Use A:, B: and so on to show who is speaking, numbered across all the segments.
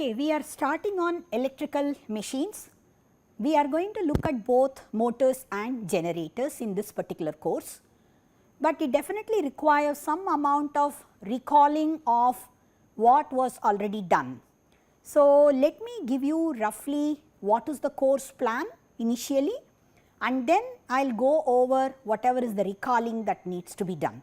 A: Okay, we are starting on electrical machines. We are going to look at both motors and generators in this particular course, but it definitely requires some amount of recalling of what was already done. So, let me give you roughly what is the course plan initially, and then I will go over whatever is the recalling that needs to be done.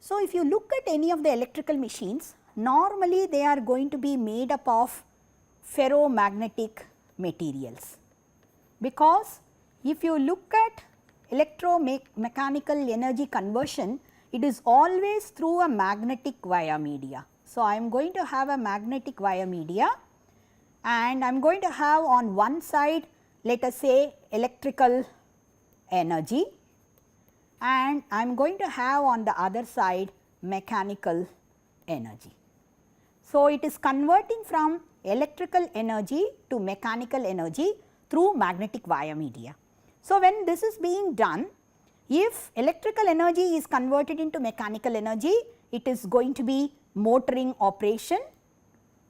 A: So, if you look at any of the electrical machines, normally they are going to be made up of ferromagnetic materials, because if you look at electromechanical energy conversion, it is always through a magnetic via media. So, I am going to have a magnetic via media, and I am going to have on one side, let us say, electrical energy, and I am going to have on the other side mechanical energy. So, it is converting from electrical energy to mechanical energy through magnetic via media. So, when this is being done, if electrical energy is converted into mechanical energy, it is going to be motoring operation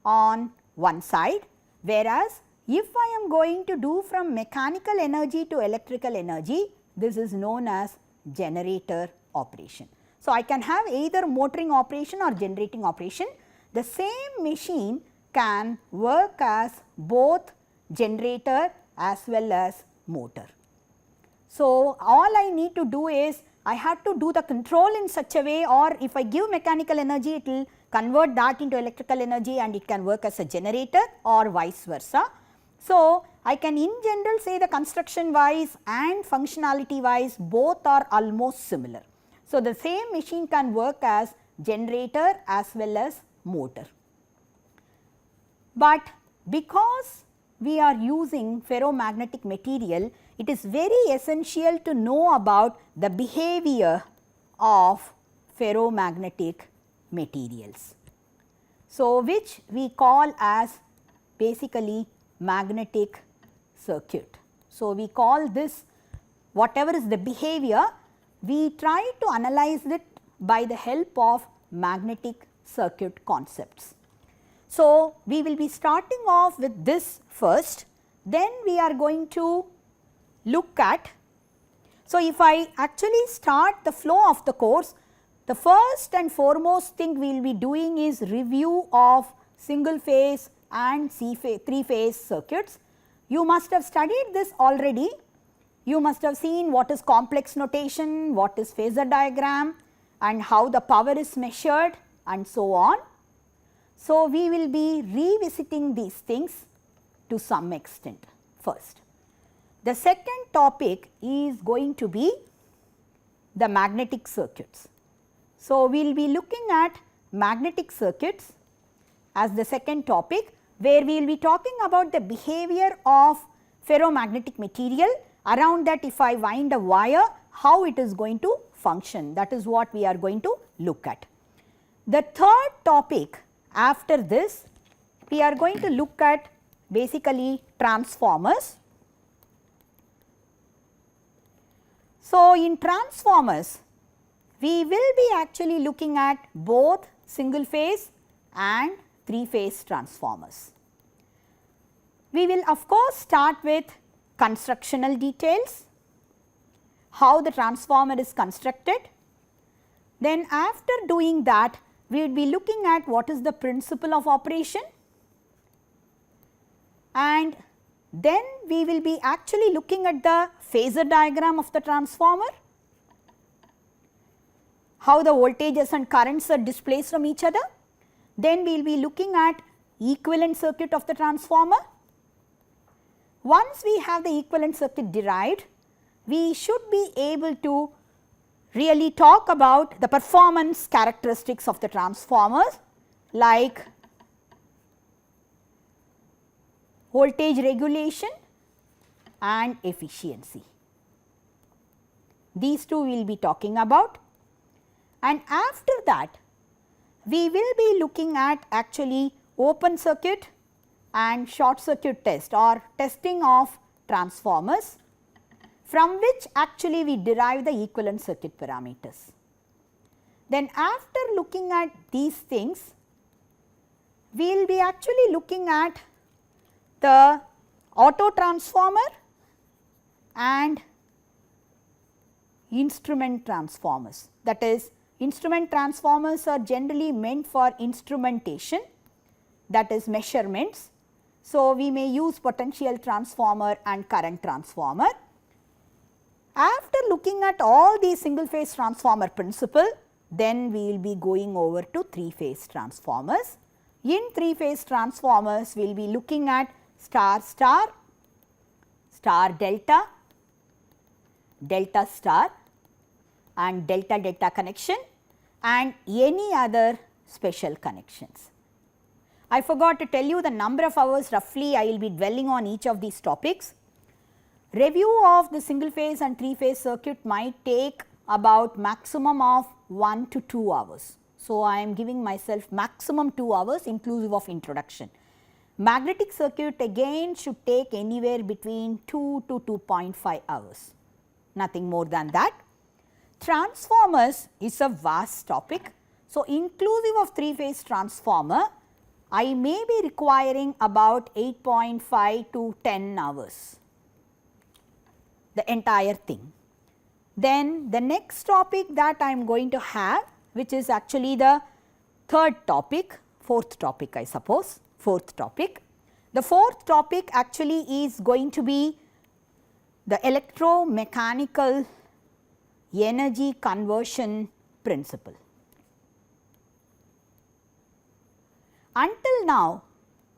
A: on one side, whereas if I am going to do from mechanical energy to electrical energy, this is known as generator operation. So, I can have either motoring operation or generating operation. The same machine can work as both generator as well as motor. So, all I need to do is I have to do the control in such a way, or if I give mechanical energy, it will convert that into electrical energy and it can work as a generator or vice versa. So, I can in general say the construction wise and functionality wise both are almost similar. So, the same machine can work as generator as well as motor. But because we are using ferromagnetic material, it is very essential to know about the behavior of ferromagnetic materials. So, which we call as basically magnetic circuit. So, we call this whatever is the behavior, we try to analyze it by the help of magnetic circuit concepts. So, we will be starting off with this first, then we are going to look at. So, if I actually start the flow of the course, the first and foremost thing we will be doing is review of single phase and three phase circuits. You must have studied this already. You must have seen what is complex notation, what is phasor diagram, and how the power is measured and so on. So, we will be revisiting these things to some extent first. The second topic is going to be the magnetic circuits. So, we will be looking at magnetic circuits as the second topic, where we will be talking about the behavior of ferromagnetic material. Around that, if I wind a wire, how it is going to function, that is what we are going to look at. The third topic after this, we are going to look at basically transformers. So, in transformers, we will be actually looking at both single phase and three phase transformers. We will of course start with constructional details, how the transformer is constructed. Then after doing that, we will be looking at what is the principle of operation, and then we will be actually looking at the phasor diagram of the transformer, how the voltages and currents are displaced from each other. Then we will be looking at equivalent circuit of the transformer. Once we have the equivalent circuit derived, we should be able to really talk about the performance characteristics of the transformers, like voltage regulation and efficiency. These two we will be talking about, and after that we will be looking at actually open circuit and short circuit test or testing of transformers, from which actually we derive the equivalent circuit parameters. Then after looking at these things, we will be actually looking at the auto transformer and instrument transformers. That is, instrument transformers are generally meant for instrumentation, that is measurements. So, we may use potential transformer and current transformer. After looking at all these single phase transformer principle, then we will be going over to 3 phase transformers. In 3 phase transformers, we will be looking at star star, star delta, delta star and delta delta connection and any other special connections. I forgot to tell you the number of hours roughly I will be dwelling on each of these topics. Review of the single phase and 3 phase circuit might take about maximum of 1 to 2 hours. So, I am giving myself maximum 2 hours inclusive of introduction. Magnetic circuit again should take anywhere between 2 to 2.5 hours, nothing more than that. Transformers is a vast topic. So, inclusive of 3 phase transformer, I may be requiring about 8.5 to 10 hours, the entire thing. Then the next topic that I am going to have, which is actually the third topic, fourth topic I suppose, fourth topic. The fourth topic actually is going to be the electromechanical energy conversion principle. Until now,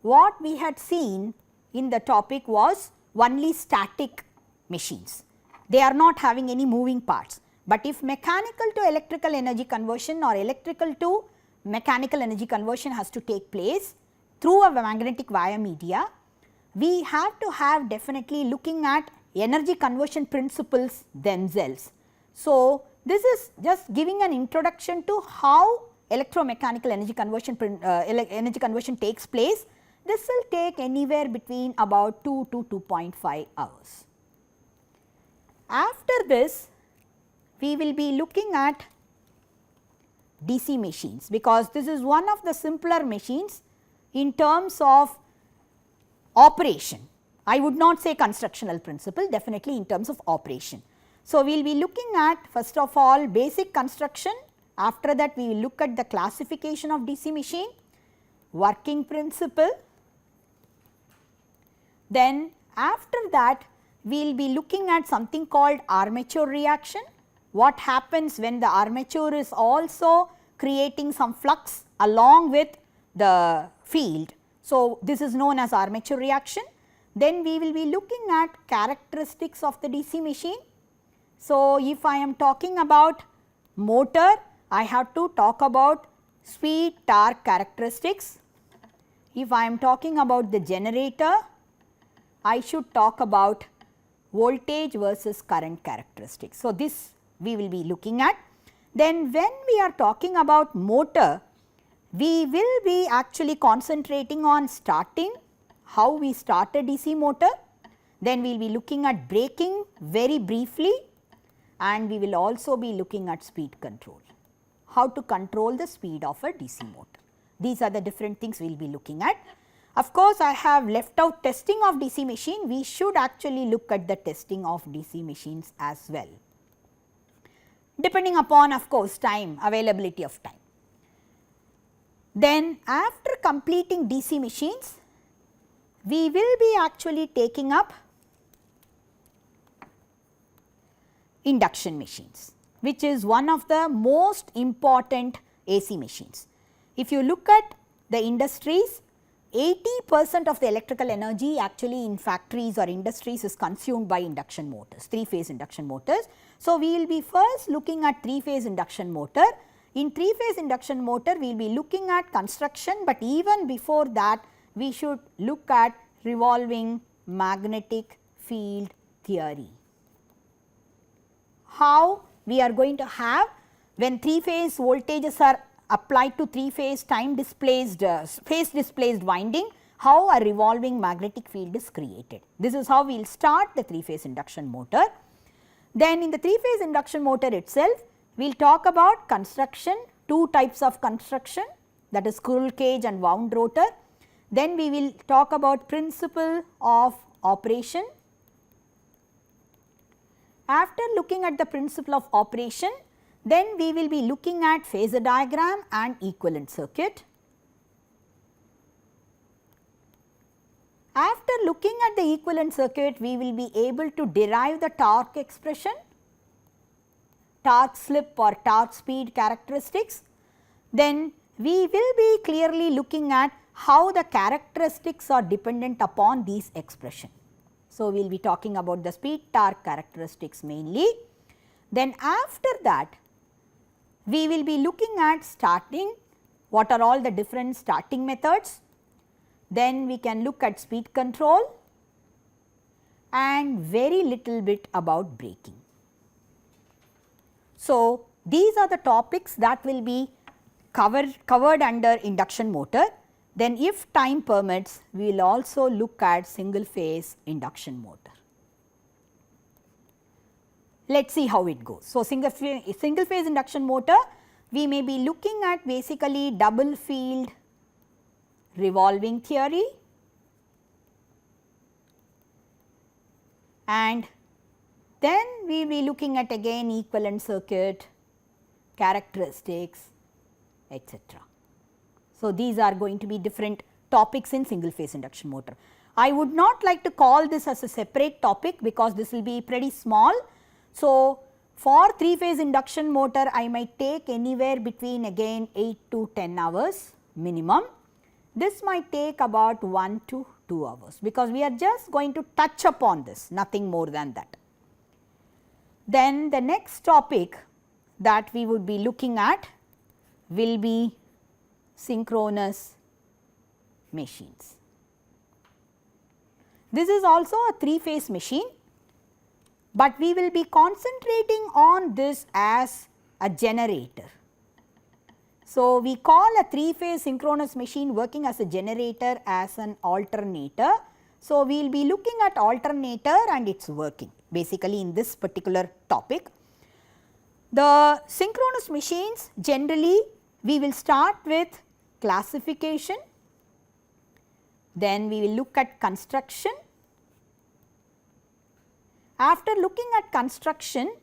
A: what we had seen in the topic was only static machines. They are not having any moving parts. But if mechanical to electrical energy conversion or electrical to mechanical energy conversion has to take place through a magnetic wire media, we have to have definitely looking at energy conversion principles themselves. So, this is just giving an introduction to how electromechanical energy conversion takes place. This will take anywhere between about 2 to 2.5 hours. After this, we will be looking at DC machines, because this is one of the simpler machines in terms of operation. I would not say constructional principle, definitely in terms of operation. So, we will be looking at first of all basic construction. After that, we will look at the classification of DC machine, working principle. Then after that, we will be looking at something called armature reaction. What happens when the armature is also creating some flux along with the field. So, this is known as armature reaction. Then we will be looking at characteristics of the DC machine. So, if I am talking about motor, I have to talk about speed, torque characteristics. If I am talking about the generator, I should talk about voltage versus current characteristics. So, this we will be looking at. Then when we are talking about motor, we will be actually concentrating on starting, how we start a DC motor. Then we will be looking at braking very briefly, and we will also be looking at speed control, how to control the speed of a DC motor. These are the different things we will be looking at. Of course, I have left out testing of DC machine. We should actually look at the testing of DC machines as well, depending upon of course time, availability of time. Then after completing DC machines, we will be actually taking up induction machines, which is one of the most important AC machines. If you look at the industries, 80% of the electrical energy actually in factories or industries is consumed by induction motors, 3 phase induction motors. So, we will be first looking at 3 phase induction motor. In 3 phase induction motor, we will be looking at construction, but even before that we should look at revolving magnetic field theory. How we are going to have when 3 phase voltages are applied to 3 phase time displaced phase displaced winding, how a revolving magnetic field is created. This is how we will start the 3 phase induction motor. Then in the 3 phase induction motor itself, we will talk about construction, 2 types of construction. that is squirrel cage and wound rotor. Then we will talk about principle of operation. After looking at the principle of operation, then we will be looking at phasor diagram and equivalent circuit. After looking at the equivalent circuit, we will be able to derive the torque expression, torque slip or torque speed characteristics. Then we will be clearly looking at how the characteristics are dependent upon these expressions. So, we will be talking about the speed torque characteristics mainly. Then after that, we will be looking at starting, what are all the different starting methods. Then we can look at speed control and very little bit about braking. So, these are the topics that will be covered under induction motor. Then if time permits, we will also look at single phase induction motor. Let us see how it goes. So, single phase induction motor, we may be looking at basically double field revolving theory, and then we will be looking at again equivalent circuit, characteristics, etc. So, these are going to be different topics in single phase induction motor. I would not like to call this as a separate topic because this will be pretty small. So, for 3 phase induction motor, I might take anywhere between again 8 to 10 hours minimum. This might take about 1 to 2 hours because we are just going to touch upon this, nothing more than that. Then the next topic that we would be looking at will be synchronous machines. This is also a 3 phase machine, but we will be concentrating on this as a generator. So, we call a 3 phase synchronous machine working as a generator as an alternator. So, we will be looking at alternator and its working basically in this particular topic. The synchronous machines generally we will start with classification, then we will look at construction. After looking at construction,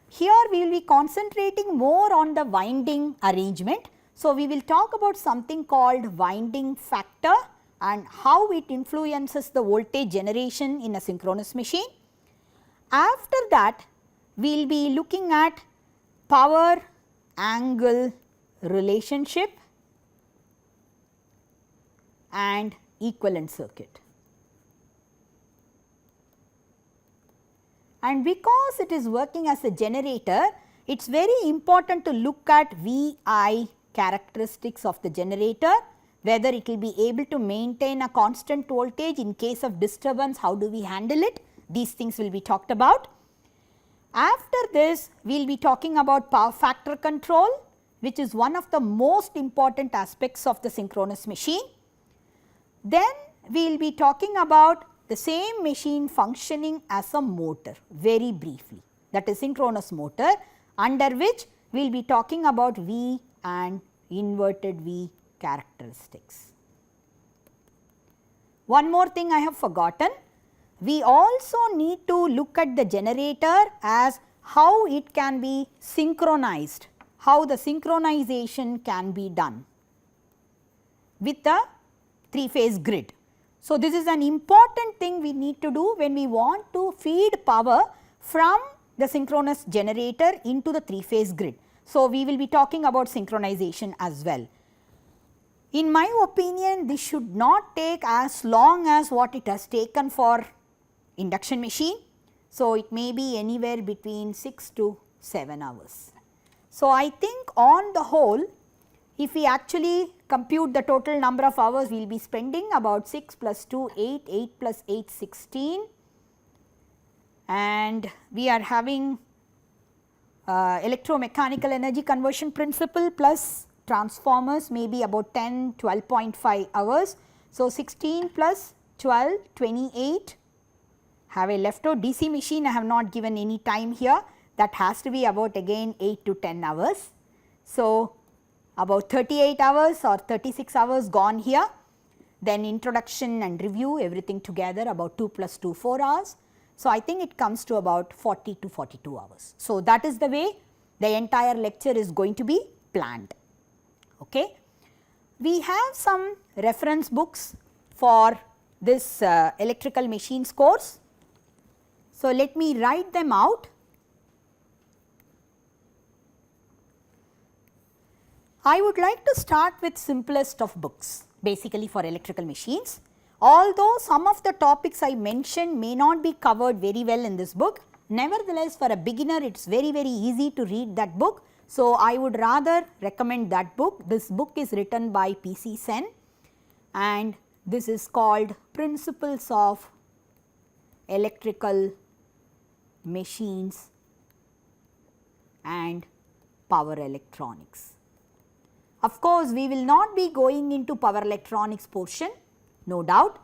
A: here we will be concentrating more on the winding arrangement. So, we will talk about something called winding factor and how it influences the voltage generation in a synchronous machine. After that, we will be looking at power angle relationship and equivalent circuit. And because it is working as a generator, it is very important to look at VI characteristics of the generator, whether it will be able to maintain a constant voltage in case of disturbance, how do we handle it, these things will be talked about. After this, we will be talking about power factor control, which is one of the most important aspects of the synchronous machine. Then we will be talking about the same machine functioning as a motor very briefly, that is synchronous motor, under which we will be talking about V and inverted V characteristics. One more thing I have forgotten, we also need to look at the generator as how it can be synchronized, how the synchronization can be done with the 3 phase grid. So, this is an important thing we need to do when we want to feed power from the synchronous generator into the 3 phase grid. So, we will be talking about synchronization as well. In my opinion, this should not take as long as what it has taken for induction machine. So, it may be anywhere between 6 to 7 hours. So, I think on the whole, if we actually compute the total number of hours, we will be spending about 6 plus 2, 8, 8 plus 8, 16, and we are having electromechanical energy conversion principle plus transformers maybe about 10, 12.5 hours. So, 16 plus 12, 28, have a leftover DC machine, I have not given any time here, that has to be about again 8 to 10 hours. So, about 38 hours or 36 hours gone here. Then introduction and review, everything together about 2 plus 2, 4 hours. So, I think it comes to about 40 to 42 hours. So, that is the way the entire lecture is going to be planned. Okay. We have some reference books for this electrical machines course. So, let me write them out. I would like to start with simplest of books basically for electrical machines. Although some of the topics I mentioned may not be covered very well in this book, nevertheless for a beginner it is very easy to read that book. So, I would rather recommend that book. This book is written by P.C. Sen and this is called Principles of Electrical Machines and Power Electronics. Of course, we will not be going into power electronics portion, no doubt,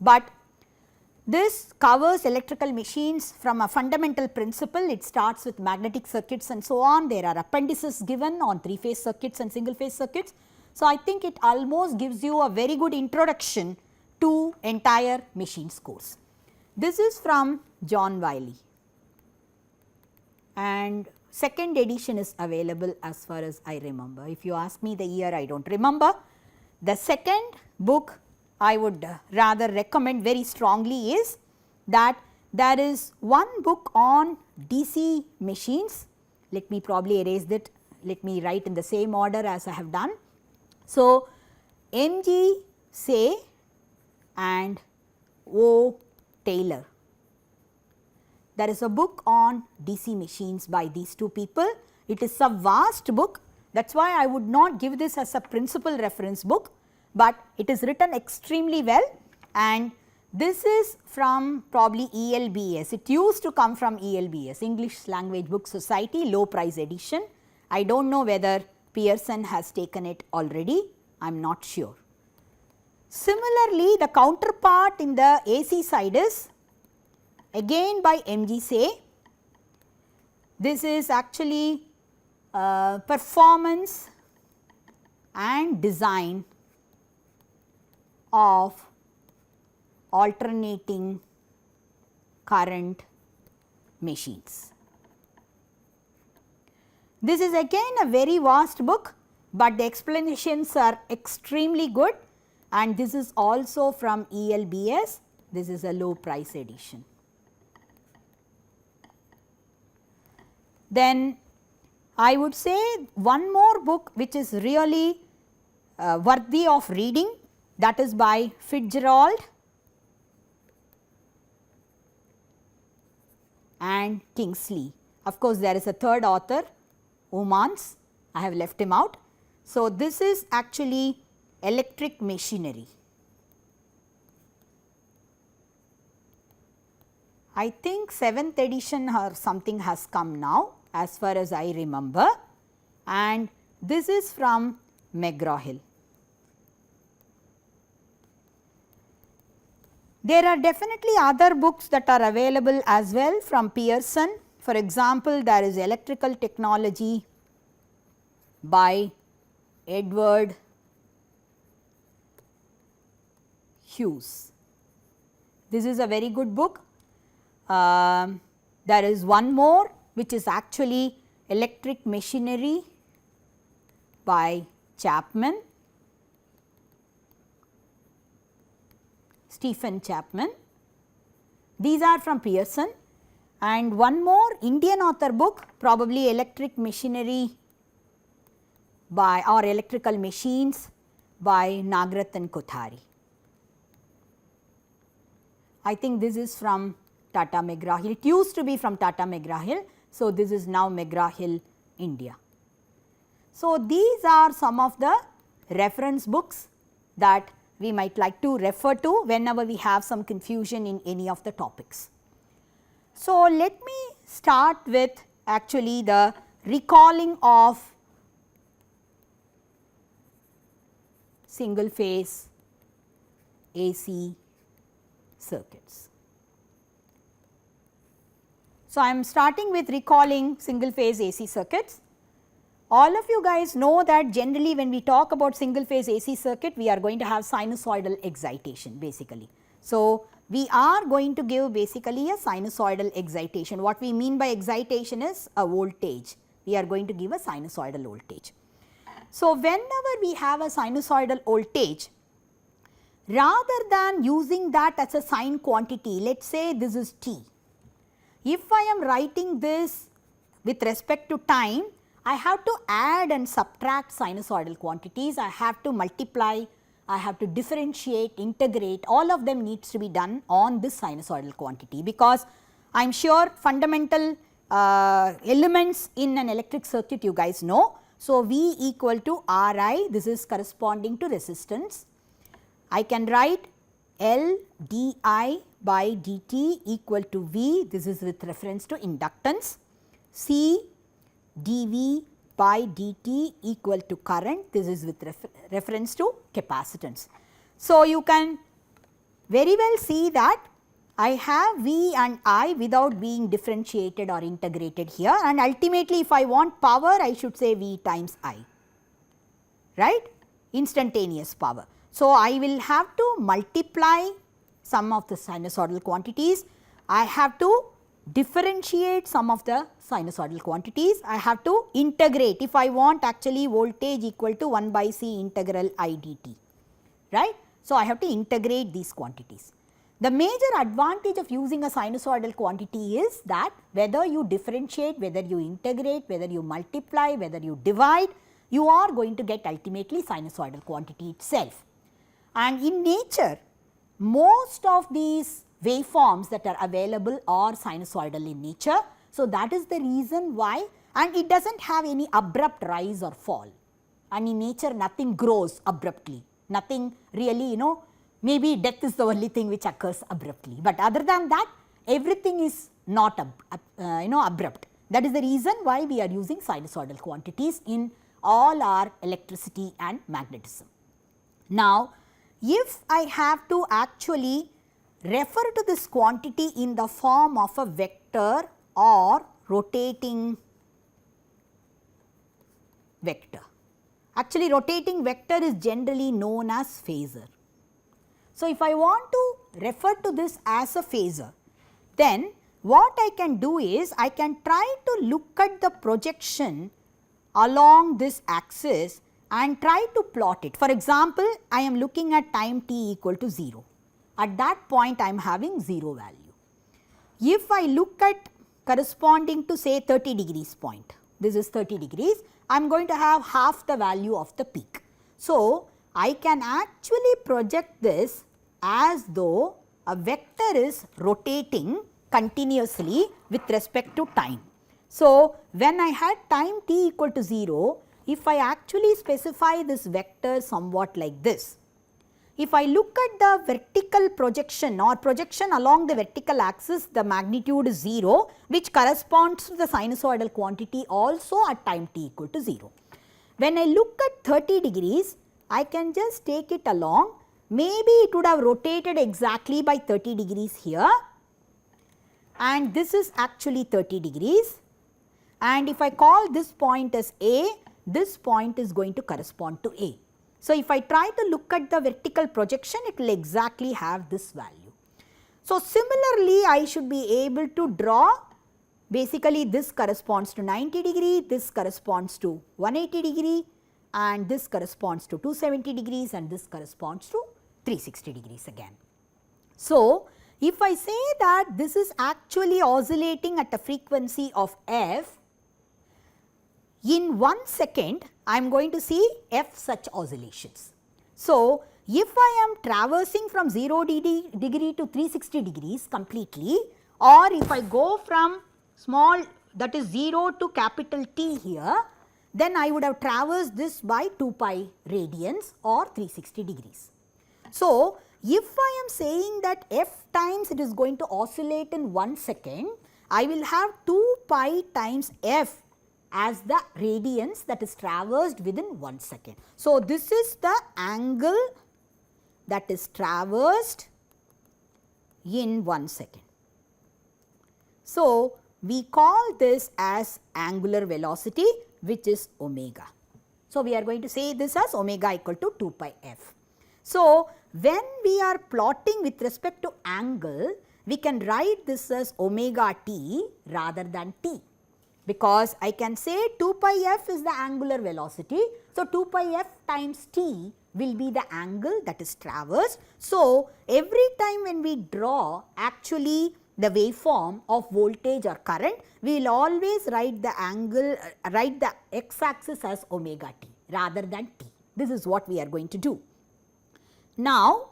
A: but this covers electrical machines from a fundamental principle. It starts with magnetic circuits and so on. There are appendices given on 3-phase circuits and single phase circuits. So, I think it almost gives you a very good introduction to entire machines course. This is from John Wiley and second edition is available as far as I remember. If you ask me the year, I do not remember. The second book I would rather recommend very strongly is that there is one book on DC machines. Let me probably erase that, let me write in the same order as I have done. So, M.G. Say and O. Taylor. There is a book on DC machines by these two people. It is a vast book, that is why I would not give this as a principal reference book, but it is written extremely well and this is from probably ELBS. It used to come from ELBS, English Language Book Society, low price edition. I do not know whether Pearson has taken it already, I am not sure. Similarly, the counterpart in the AC side is again by M.G. Say. This is actually performance and design of alternating current machines. This is again a very vast book, but the explanations are extremely good and this is also from ELBS. This is a low price edition. Then I would say one more book which is really worthy of reading, that is by Fitzgerald and Kingsley. Of course, there is a third author, Omans, I have left him out. So, this is actually electric machinery. I think 7th edition or something has come now as far as I remember, and this is from McGraw-Hill. There are definitely other books that are available as well from Pearson. For example, there is Electrical Technology by Edward Hughes. This is a very good book. There is one more which is actually Electric Machinery by Chapman, Stephen Chapman. These are from Pearson, and one more Indian author book, probably Electric Machinery by or Electrical Machines by Nagaratan Kothari. I think this is from Tata McGraw-Hill. It used to be from Tata McGraw-Hill. So, this is now McGraw-Hill, India. So, these are some of the reference books that we might like to refer to whenever we have some confusion in any of the topics. So, let me start with actually the recalling of single phase AC circuits. So, I am starting with recalling single phase AC circuits. All of you guys know that generally when we talk about single phase AC circuit, we are going to have sinusoidal excitation basically. So, we are going to give basically a sinusoidal excitation. What we mean by excitation is a voltage. We are going to give a sinusoidal voltage. So, whenever we have a sinusoidal voltage, rather than using that as a sign quantity, let us say this is t. If I am writing this with respect to time, I have to add and subtract sinusoidal quantities, I have to multiply, I have to differentiate, integrate, all of them needs to be done on this sinusoidal quantity, because I am sure fundamental elements in an electric circuit you guys know. So, V equal to Ri, this is corresponding to resistance. I can write L di by dt equal to V, this is with reference to inductance. C dV by dt equal to current, this is with reference to capacitance. So, you can very well see that I have V and I without being differentiated or integrated here, and ultimately if I want power I should say V times I, right, instantaneous power. So, I will have to multiply some of the sinusoidal quantities, I have to differentiate some of the sinusoidal quantities, I have to integrate if I want actually voltage equal to 1 by C integral I dt, right. So, I have to integrate these quantities. The major advantage of using a sinusoidal quantity is that whether you differentiate, whether you integrate, whether you multiply, whether you divide, you are going to get ultimately sinusoidal quantity itself. And in nature, most of these waveforms that are available are sinusoidal in nature. So, that is the reason why, and it does not have any abrupt rise or fall, and in nature nothing grows abruptly, nothing really, maybe death is the only thing which occurs abruptly, but other than that everything is not abrupt. That is the reason why we are using sinusoidal quantities in all our electricity and magnetism. Now, if I have to actually refer to this quantity in the form of a vector or rotating vector, actually rotating vector is generally known as phasor. So, if I want to refer to this as a phasor, then what I can do is I can try to look at the projection along this axis and try to plot it. For example, I am looking at time t equal to 0. At that point I am having 0 value. If I look at corresponding to say 30 degrees point, this is 30 degrees, I am going to have half the value of the peak. So, I can actually project this as though a vector is rotating continuously with respect to time. So, when I had time t equal to 0, if I actually specify this vector somewhat like this, if I look at the vertical projection or projection along the vertical axis, the magnitude is 0, which corresponds to the sinusoidal quantity also at time t equal to 0. When I look at 30 degrees, I can just take it along, maybe it would have rotated exactly by 30 degrees here, and this is actually 30 degrees, and if I call this point as A, this point is going to correspond to A. So, if I try to look at the vertical projection, it will exactly have this value. So, similarly, I should be able to draw, basically this corresponds to 90 degree, this corresponds to 180 degree, and this corresponds to 270 degrees, and this corresponds to 360 degrees again. So, if I say that this is actually oscillating at a frequency of f, in 1 second I am going to see f such oscillations. So, if I am traversing from 0 degree to 360 degrees completely, or if I go from small, that is 0 to capital T here, then I would have traversed this by 2 pi radians or 360 degrees. So, if I am saying that f times it is going to oscillate in 1 second, I will have 2 pi times f as the radians that is traversed within 1 second. So, this is the angle that is traversed in 1 second. So, we call this as angular velocity. which is omega. So, we are going to say this as omega equal to 2 pi f. So, when we are plotting with respect to angle, we can write this as omega t rather than t, because I can say 2 pi f is the angular velocity. So, 2 pi f times t will be the angle that is traversed. So, every time when we draw actually the waveform of voltage or current, we will always write the angle, write the x axis as omega t rather than t. This is what we are going to do. Now,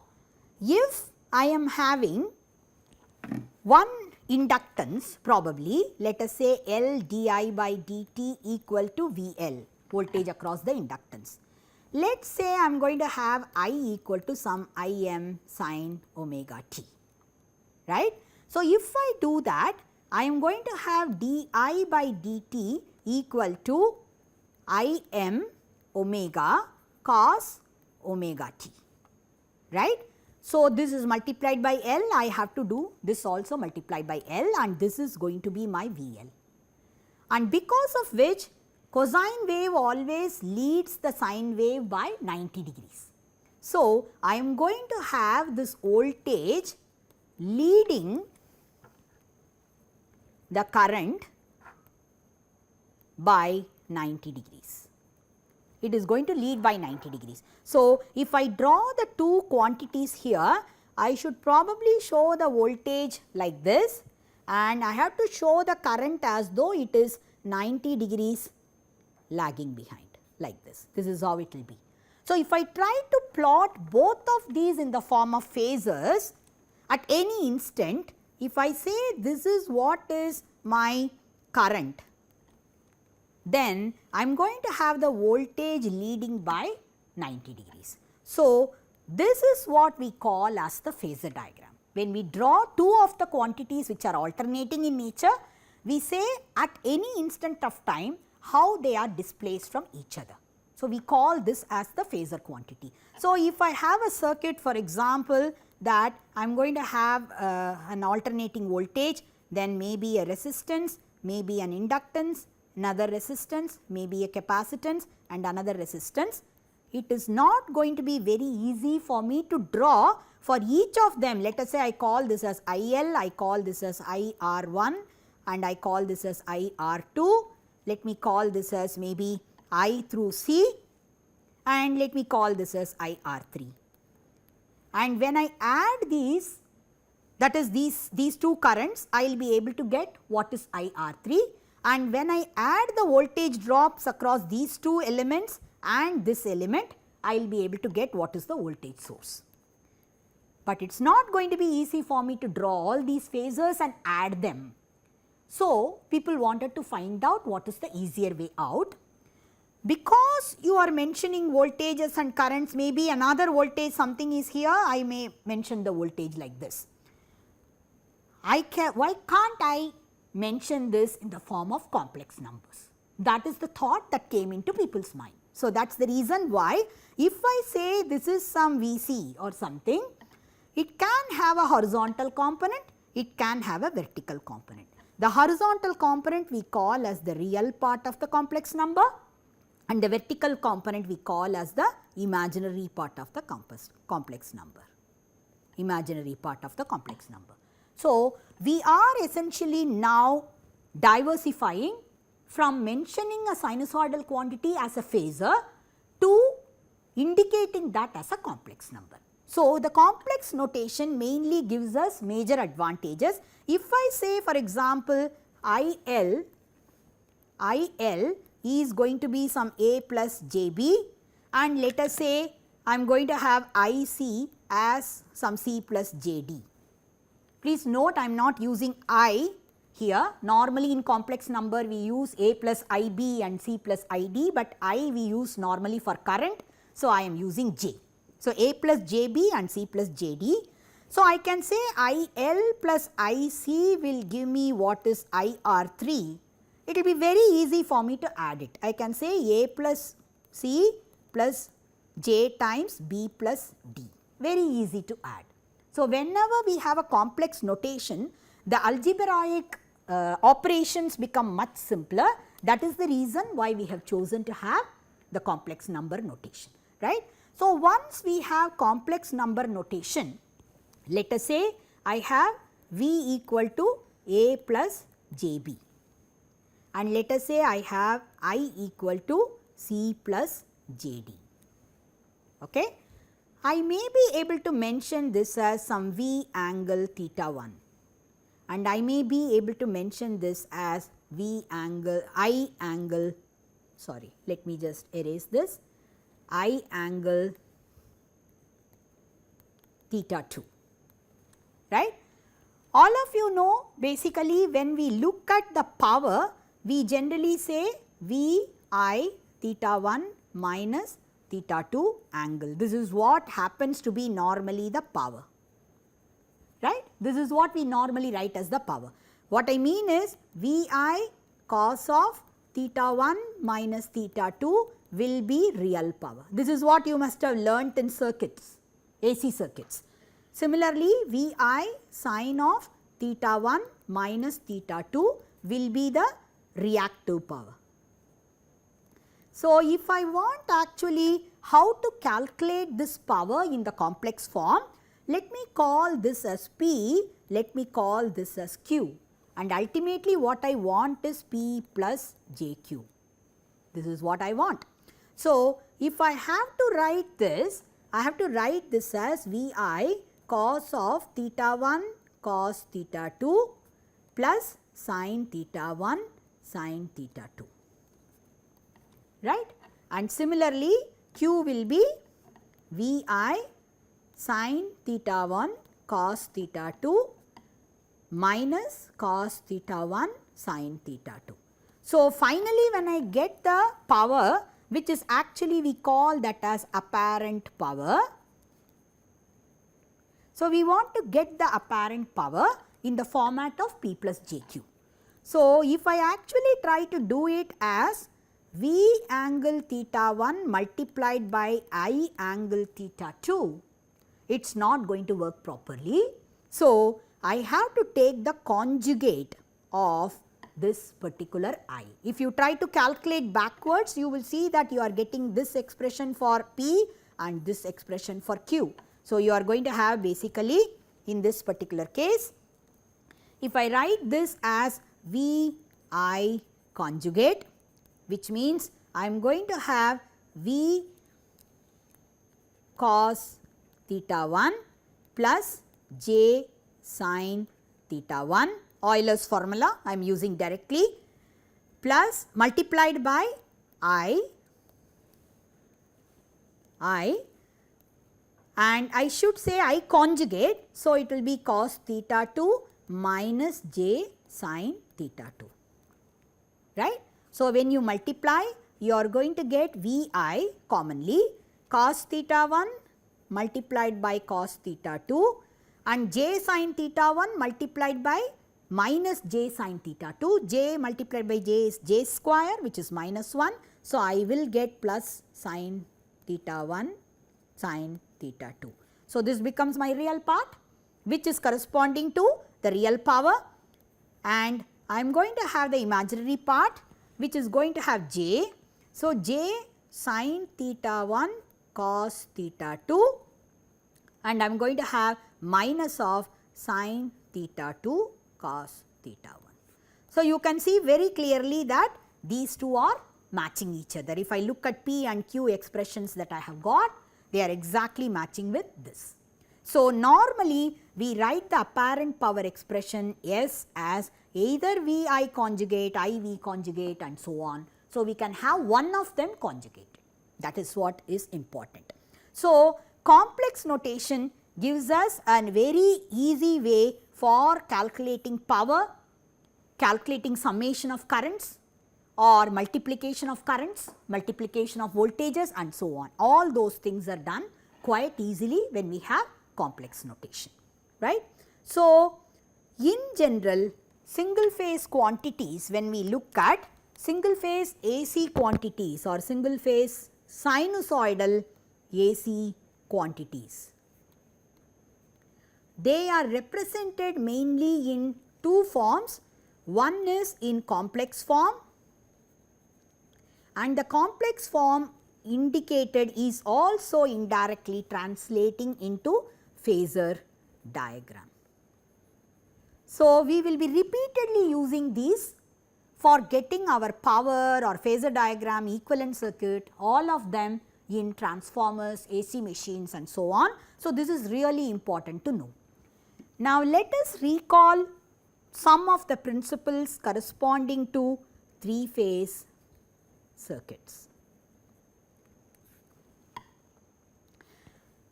A: if I am having one inductance, probably let us say L di by dt equal to VL, voltage across the inductance. Let us say I am going to have I equal to some Im sin omega t, right. So, if I do that, I am going to have di by dt equal to Im omega cos omega t, right. So, this is multiplied by L, I have to do this also multiplied by L, and this is going to be my VL. And because of which cosine wave always leads the sine wave by 90 degrees. So, I am going to have this voltage leading the current by 90 degrees. It is going to lead by 90 degrees. So, if I draw the two quantities here, I should probably show the voltage like this, and I have to show the current as though it is 90 degrees lagging behind, like this. This is how it will be. So, if I try to plot both of these in the form of phasors at any instant, if I say this is what is my current, then I am going to have the voltage leading by 90 degrees. So, this is what we call as the phasor diagram. When we draw two of the quantities which are alternating in nature, we say at any instant of time how they are displaced from each other. So, we call this as the phasor quantity. So, if I have a circuit, for example, that I am going to have an alternating voltage, then maybe a resistance, maybe an inductance, another resistance, maybe a capacitance and another resistance. It is not going to be very easy for me to draw for each of them. Let us say I call this as IL, I call this as IR1 and I call this as IR2. Let me call this as maybe I through C and let me call this as IR3. And when I add these, that is these two currents, I will be able to get what is IR3, and when I add the voltage drops across these two elements and this element, I will be able to get what is the voltage source. But it is not going to be easy for me to draw all these phasors and add them. So, people wanted to find out what is the easier way out. Because you are mentioning voltages and currents, maybe another voltage something is here, I may mention the voltage like this. Why can't I mention this in the form of complex numbers? That is the thought that came into people's mind. So, that is the reason why if I say this is some VC or something, it can have a horizontal component, it can have a vertical component. The horizontal component we call as the real part of the complex number, and the vertical component we call as the imaginary part of the complex number. Imaginary part of the complex number. So, we are essentially now diversifying from mentioning a sinusoidal quantity as a phasor to indicating that as a complex number. So, the complex notation mainly gives us major advantages. If I say for example, IL is going to be some A plus JB, and let us say I am going to have IC as some C plus JD. Please note I am not using I here. Normally in complex number we use A plus IB and C plus ID, but I we use normally for current. So, I am using J. So, A plus JB and C plus JD. So, I can say IL plus IC will give me what is IR3. It will be very easy for me to add it. I can say A plus C plus J times B plus D. Very easy to add. So, whenever we have a complex notation, the algebraic operations become much simpler That is the reason why we have chosen to have the complex number notation, right. So, once we have complex number notation, let us say I have V equal to A plus JB, and let us say I have I equal to C plus JD. Okay. I may be able to mention this as some V angle theta 1, and I may be able to mention this as I angle, sorry, let me just erase this, I angle theta 2, right. All of you know, basically when we look at the power, we generally say V I theta 1 minus theta 2 angle. This is what happens to be normally the power, right. This is what we normally write as the power. What I mean is V I cos of theta 1 minus theta 2 will be real power. This is what you must have learnt in circuits, AC circuits. Similarly, V I sin of theta 1 minus theta 2 will be the reactive power. So, if I want actually how to calculate this power in the complex form, let me call this as P, let me call this as Q, and ultimately what I want is P plus JQ. This is what I want. So, if I have to write this, I have to write this as Vi cos of theta 1 cos theta 2 plus sin theta 1 sin theta 2, right. And similarly, Q will be Vi sin theta 1 cos theta 2 minus cos theta 1 sin theta 2. So, finally, when I get the power, which is actually we call that as apparent power. So, we want to get the apparent power in the format of P plus JQ. So, if I actually try to do it as V angle theta 1 multiplied by I angle theta 2, it is not going to work properly. So, I have to take the conjugate of this particular I. If you try to calculate backwards, you will see that you are getting this expression for P and this expression for Q. So, you are going to have basically in this particular case, if I write this as V I conjugate, which means I am going to have V cos theta 1 plus J sin theta 1, Euler's formula I am using directly, plus multiplied by I, and I should say I conjugate. So, it will be cos theta 2 minus J sin theta 2, right. So, when you multiply, you are going to get Vi commonly cos theta 1 multiplied by cos theta 2 and J sin theta 1 multiplied by minus J sin theta 2. J multiplied by J is J square, which is minus 1. So, I will get plus sin theta 1 sin theta 2. So, this becomes my real part, which is corresponding to the real power, and I am going to have the imaginary part, which is going to have J. So, J sin theta 1 cos theta 2, and I am going to have minus of sin theta 2 cos theta 1. So, you can see very clearly that these two are matching each other. If I look at P and Q expressions that I have got, they are exactly matching with this. So, normally we write the apparent power expression S as either Vi conjugate, IV conjugate and so on. So, we can have one of them conjugated. That is what is important. So, complex notation gives us a very easy way for calculating power, calculating summation of currents or multiplication of currents, multiplication of voltages and so on. All those things are done quite easily when we have complex notation, right. So, in general, single phase quantities, when we look at single phase AC quantities or single phase sinusoidal AC quantities, they are represented mainly in two forms. One is in complex form and the complex form indicated is also indirectly translating into phasor diagram. So, we will be repeatedly using these for getting our power or phasor diagram, equivalent circuit, all of them in transformers, AC machines and so on. So, this is really important to know. Now, let us recall some of the principles corresponding to 3-phase circuits.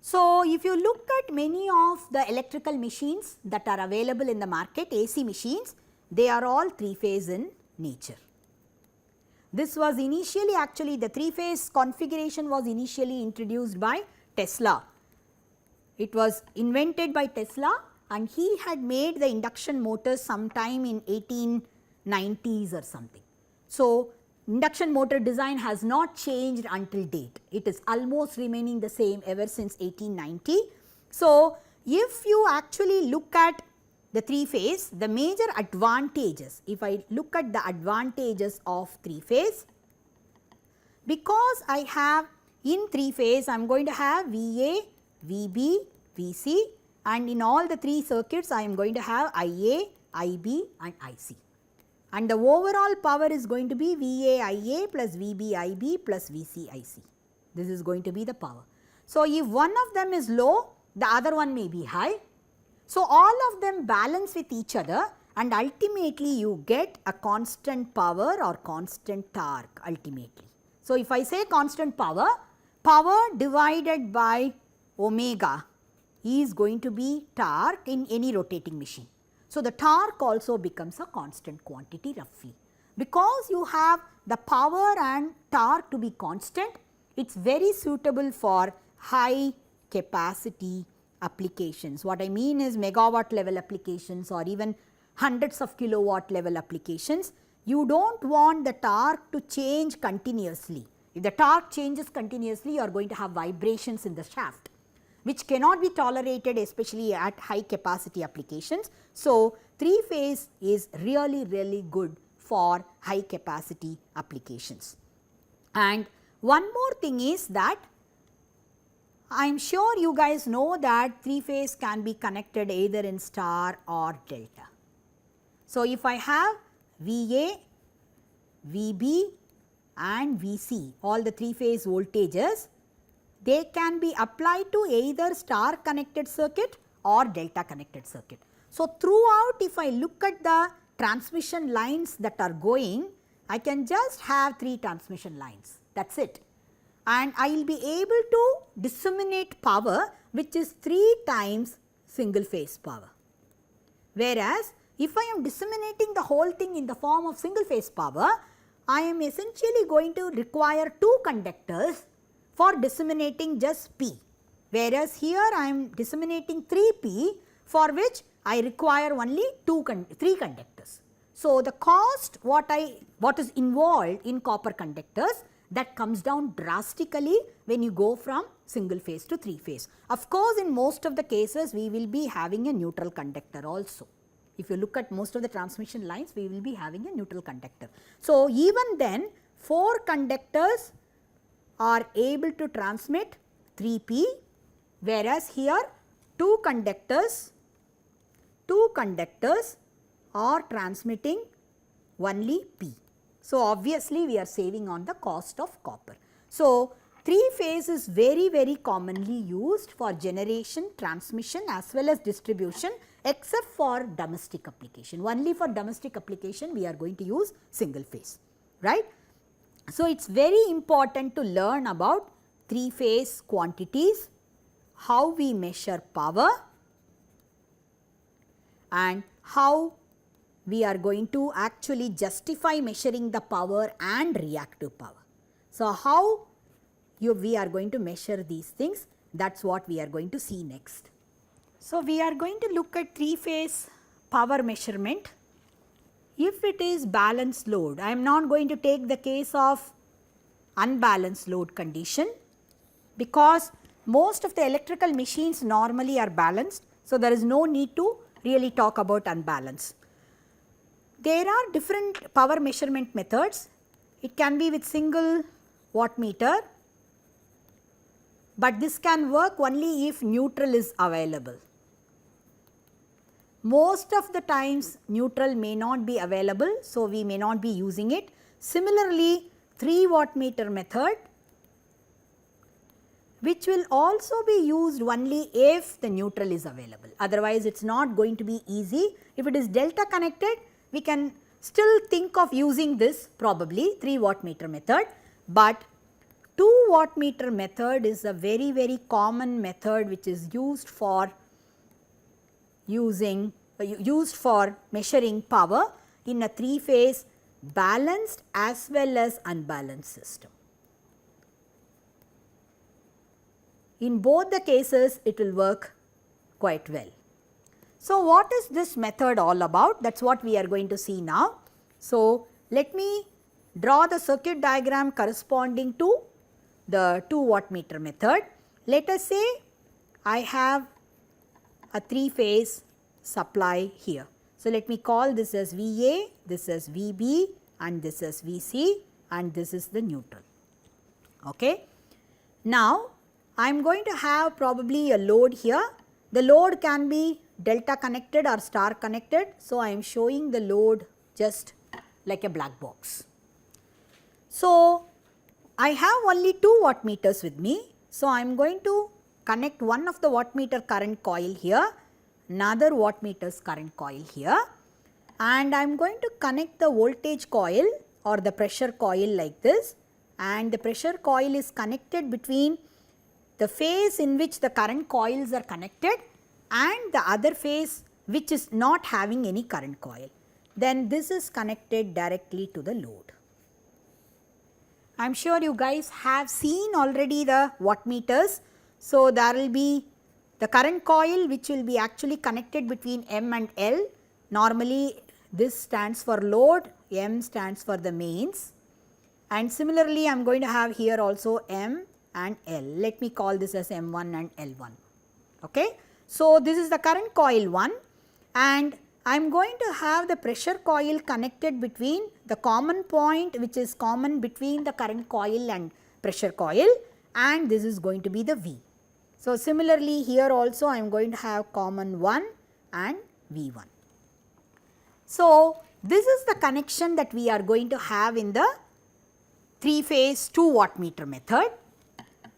A: So, if you look at many of the electrical machines that are available in the market, AC machines, they are all 3-phase in nature. This was initially, actually the 3-phase configuration was initially introduced by Tesla. It was invented by Tesla and he had made the induction motors sometime in 1890s or something. So, induction motor design has not changed until date. It is almost remaining the same ever since 1890. So, if you actually look at the 3-phase, the major advantages, if I look at the advantages of 3-phase, because I have in 3-phase I am going to have VA, VB, VC, and in all the 3 circuits I am going to have IA, IB and IC. And the overall power is going to be VA IA plus VB IB plus VC IC. This is going to be the power. So, if one of them is low, the other one may be high. So, all of them balance with each other and ultimately you get a constant power or constant torque ultimately. So, if I say constant power, power divided by omega is going to be torque in any rotating machine. So, the torque also becomes a constant quantity roughly. Because you have the power and torque to be constant, it is very suitable for high capacity applications. What I mean is megawatt level applications or even hundreds of kilowatt level applications. You do not want the torque to change continuously. If the torque changes continuously, you are going to have vibrations in the shaft, which cannot be tolerated especially at high capacity applications. So, 3-phase is really good for high capacity applications. And one more thing is that I am sure you guys know that 3-phase can be connected either in star or delta. So, if I have VA, VB and VC, all the 3-phase voltages, they can be applied to either star connected circuit or delta connected circuit. So, throughout if I look at the transmission lines that are going, I can just have 3 transmission lines, that is it. And I will be able to disseminate power which is 3 times single phase power. Whereas, if I am disseminating the whole thing in the form of single phase power, I am essentially going to require 2 conductors for disseminating just P, whereas here I am disseminating 3P for which I require only 3 conductors. So, the cost what is involved in copper conductors, that comes down drastically when you go from single phase to 3-phase. Of course, in most of the cases we will be having a neutral conductor also. If you look at most of the transmission lines, we will be having a neutral conductor. So, even then 4 conductors are able to transmit 3P, whereas here 2 conductors are transmitting only P. So, obviously, we are saving on the cost of copper. So, 3-phase is very commonly used for generation, transmission as well as distribution except for domestic application. Only for domestic application we are going to use single phase, right. So, it is very important to learn about 3-phase quantities, how we measure power and how we are going to actually justify measuring the power and reactive power. So, how we are going to measure these things, that is what we are going to see next. So, we are going to look at 3-phase power measurement. If it is balanced load, I am not going to take the case of unbalanced load condition, because most of the electrical machines normally are balanced. So, there is no need to really talk about unbalance. There are different power measurement methods. it can be with single wattmeter, but this can work only if neutral is available. Most of the times neutral may not be available, so we may not be using it. Similarly, 3 wattmeter method, which will also be used only if the neutral is available. Otherwise, it is not going to be easy. If it is delta connected, we can still think of using this probably 3 wattmeter method, but 2 wattmeter method is a very, very common method which is used for measuring power in a 3-phase balanced as well as unbalanced system. In both the cases, it will work quite well. So, what is this method all about? That is what we are going to see now. So, let me draw the circuit diagram corresponding to the 2 wattmeter method. Let us say I have a 3-phase supply here. So, let me call this as VA, this as VB and this as VC and this is the neutral. Okay. Now, I am going to have probably a load here. The load can be delta connected or star connected. So, I am showing the load just like a black box. So, I have only 2 wattmeters with me. So, I am going to connect one of the wattmeter current coil here, another wattmeter's current coil here, and I am going to connect the voltage coil or the pressure coil like this, and the pressure coil is connected between the phase in which the current coils are connected and the other phase which is not having any current coil. Then this is connected directly to the load. I am sure you guys have seen already the wattmeters. So, there will be the current coil which will be actually connected between M and L. Normally, this stands for load, M stands for the mains, and similarly I am going to have here also M and L. Let me call this as M1 and L1. Okay. So, this is the current coil 1 and I am going to have the pressure coil connected between the common point which is common between the current coil and pressure coil, and this is going to be the V. So, similarly here also I am going to have common 1 and V1. So, this is the connection that we are going to have in the 3-phase 2 wattmeter method.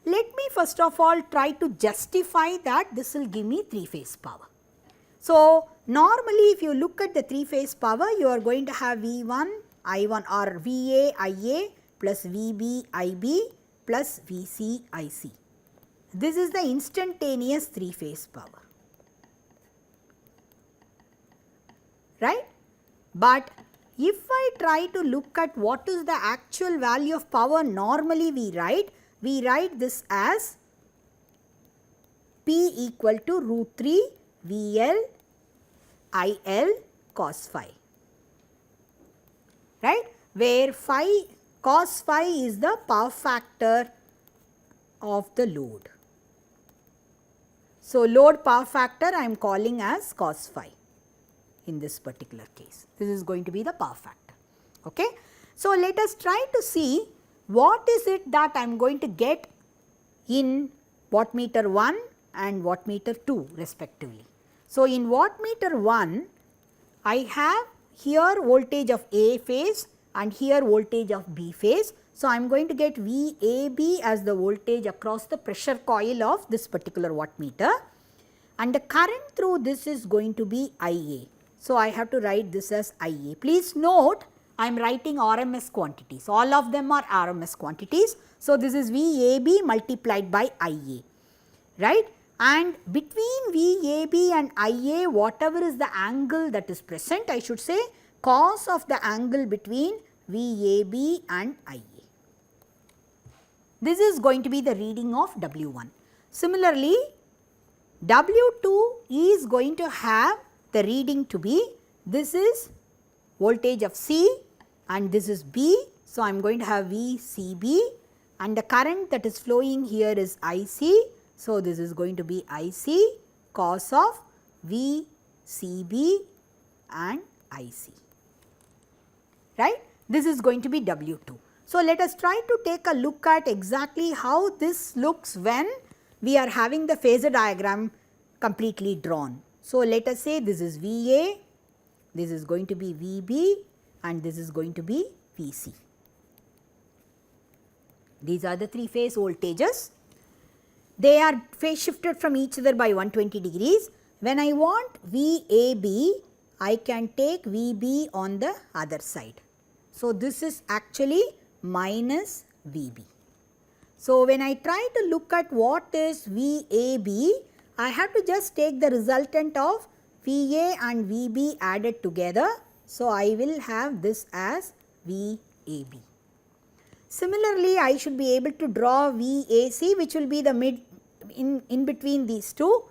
A: Let me first of all try to justify that this will give me 3-phase power. So, normally if you look at the 3-phase power, you are going to have V1 I1 or VA IA plus VB IB plus VC IC. This is the instantaneous 3-phase power, right. But if I try to look at what is the actual value of power, normally we write this as P equal to root 3 VL IL cos phi, right, where phi cos phi is the power factor of the load. So, load power factor I am calling as cos phi in this particular case. This is going to be the power factor. Okay. So, let us try to see what is it that I am going to get in wattmeter 1 and wattmeter 2 respectively. So, in wattmeter 1, I have here voltage of A phase and here voltage of B phase. So, I am going to get VAB as the voltage across the pressure coil of this particular wattmeter, and the current through this is going to be IA. So, I have to write this as IA. Please note, I am writing RMS quantities, all of them are RMS quantities. So, this is VAB multiplied by IA, right, and between VAB and IA, whatever is the angle that is present, I should say cos of the angle between VAB and IA. This is going to be the reading of W1. Similarly, W2 is going to have the reading to be, this is voltage of C and this is B. So, I am going to have VCB and the current that is flowing here is IC. So, this is going to be IC cos of VCB and IC, right. This is going to be W2. So, let us try to take a look at exactly how this looks when we are having the phasor diagram completely drawn. So, let us say this is VA, this is going to be VB and this is going to be VC. These are the 3 phase voltages. They are phase shifted from each other by 120 degrees. When I want VAB, I can take VB on the other side. So, this is actually minus VB. So, when I try to look at what is VAB, I have to just take the resultant of VA and VB added together. So, I will have this as VAB. Similarly, I should be able to draw VAC, which will be the mid in between these two.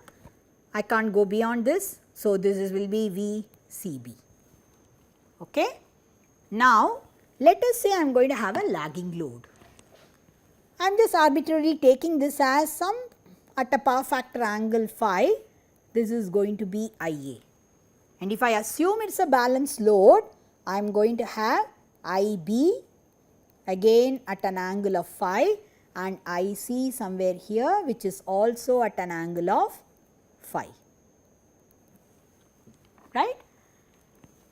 A: I can't go beyond this. So, this will be VCB. Okay. Now, let us say I am going to have a lagging load. I am just arbitrarily taking this as some at a power factor angle phi, this is going to be IA. And if I assume it is a balanced load, I am going to have IB again at an angle of phi and IC somewhere here, which is also at an angle of phi, right.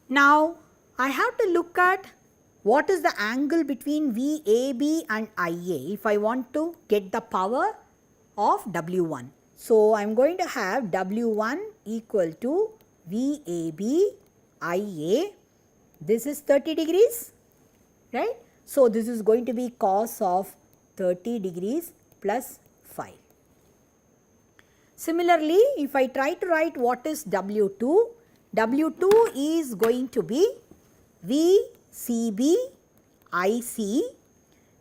A: Now, I have to look at what is the angle between VAB and IA if I want to get the power of W1. So, I am going to have W1 equal to VAB IA, this is 30 degrees, right. So, this is going to be cos of 30 degrees plus phi. Similarly, if I try to write what is W2, W2 is going to be VCB IC,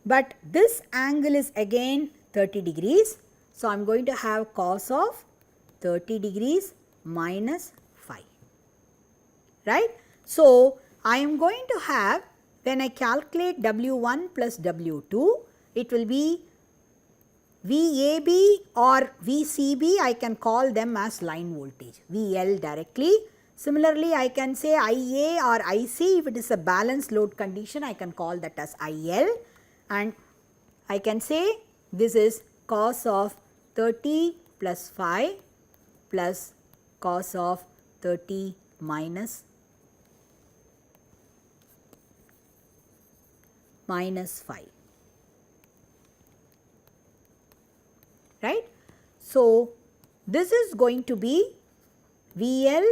A: but this angle is again 30 degrees. So, I am going to have cos of 30 degrees minus phi, right. So, I am going to have, when I calculate W1 plus W2, it will be VAB or VCB, I can call them as line voltage, VL directly. Similarly, I can say IA or IC, if it is a balanced load condition, I can call that as IL, and I can say this is cos of 30 plus phi plus cos of 30 minus phi, right. So, this is going to be VL,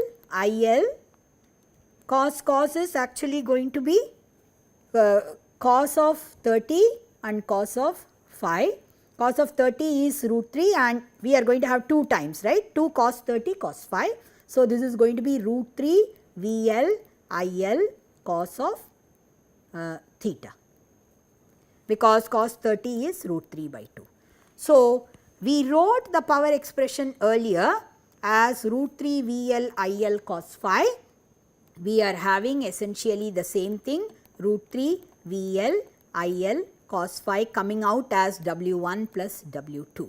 A: IL, cos is actually going to be cos of 30 and cos of phi. Cos of 30 is root 3 and we are going to have 2 times, right, 2 cos 30 cos phi. So, this is going to be root 3 VL, IL cos of theta, because cos 30 is root 3 by 2. So, we wrote the power expression earlier as root 3 VL IL cos phi. We are having essentially the same thing, root 3 VL IL cos phi coming out as W1 plus W2.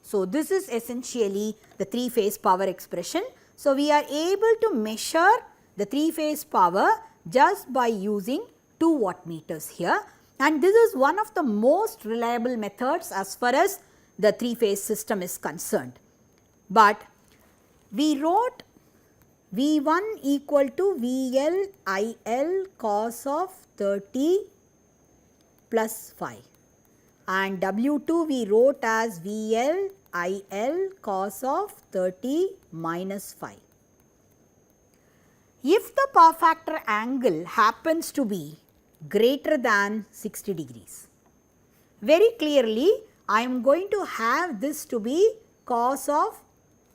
A: So, this is essentially the 3 phase power expression. So, we are able to measure the 3 phase power just by using 2 wattmeters here, and this is one of the most reliable methods as far as the 3 phase system is concerned. But we wrote V1 equal to VL IL cos of 30 plus phi, and W2 we wrote as VL IL cos of 30 minus phi. If the power factor angle happens to be greater than 60 degrees, very clearly I am going to have this to be cos of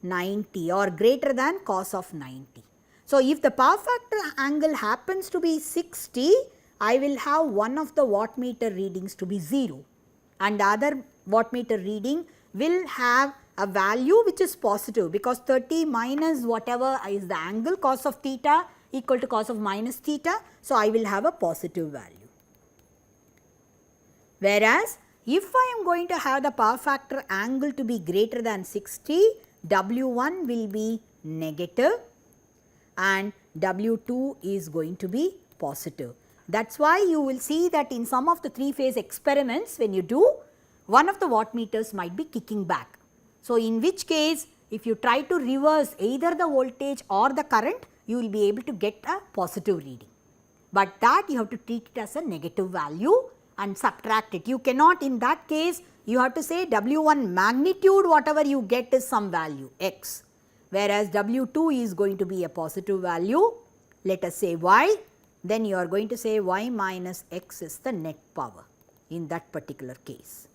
A: 90 or greater than cos of 90. So, if the power factor angle happens to be 60, I will have one of the wattmeter readings to be 0 and the other wattmeter reading will have a value which is positive, because 30 minus whatever is the angle cos of theta equal to cos of minus theta. So, I will have a positive value. Whereas, if I am going to have the power factor angle to be greater than 60, W1 will be negative and W2 is going to be positive. That is why you will see that in some of the 3-phase experiments when you do, one of the wattmeters might be kicking back. So, in which case if you try to reverse either the voltage or the current, you will be able to get a positive reading. But that you have to treat it as a negative value and subtract it. You cannot, in that case you have to say W1 magnitude whatever you get is some value x, whereas W2 is going to be a positive value, let us say y, then you are going to say y minus x is the net power in that particular case,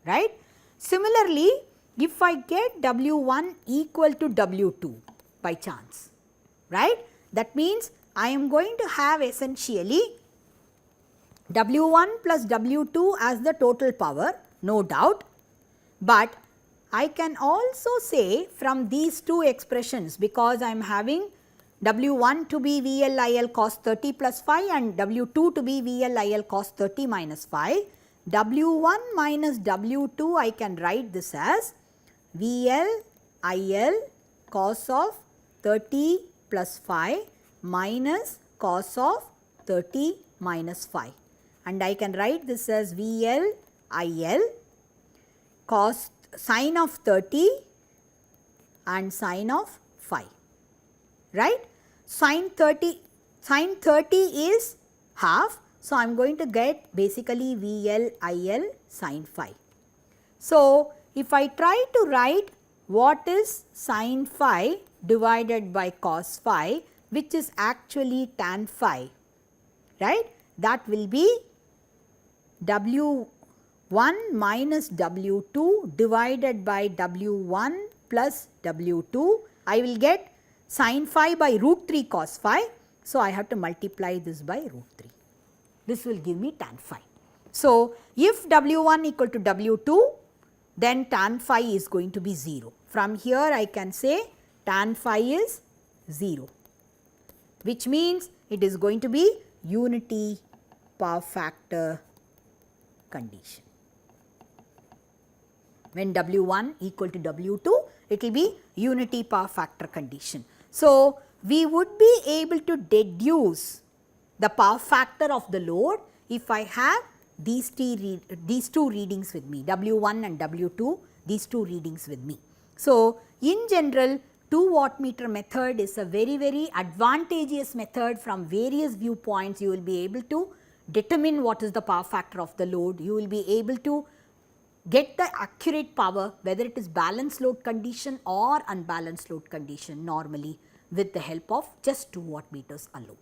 A: right. Similarly, if I get W1 equal to W2 by chance, right, that means I am going to have essentially W1 plus W2 as the total power, no doubt, but I can also say from these two expressions, because I am having W1 to be VLIL cos 30 plus phi and W2 to be VLIL cos 30 minus phi, W1 minus W2 I can write this as VLIL cos of 30 plus phi minus cos of 30 minus phi, and I can write this as VLIL cos sine of 30 and sine of phi, right. Sine 30 is half, so I am going to get basically VLIL sine phi. So, if I try to write what is sine phi divided by cos phi, which is actually tan phi, right, that will be W1 minus W2 divided by W1 plus W2. I will get sin phi by root 3 cos phi. So, I have to multiply this by root 3. This will give me tan phi. So, if W1 equal to W2, then tan phi is going to be 0. From here I can say tan phi is 0, which means it is going to be unity power factor condition. When W1 equal to W2, it will be unity power factor condition. So, we would be able to deduce the power factor of the load if I have these two readings with me, W1 and W2, these two readings with me. So, in general, 2 wattmeter method is a very advantageous method from various viewpoints. You will be able to determine what is the power factor of the load. You will be able to get the accurate power whether it is balanced load condition or unbalanced load condition normally with the help of just 2 wattmeters alone.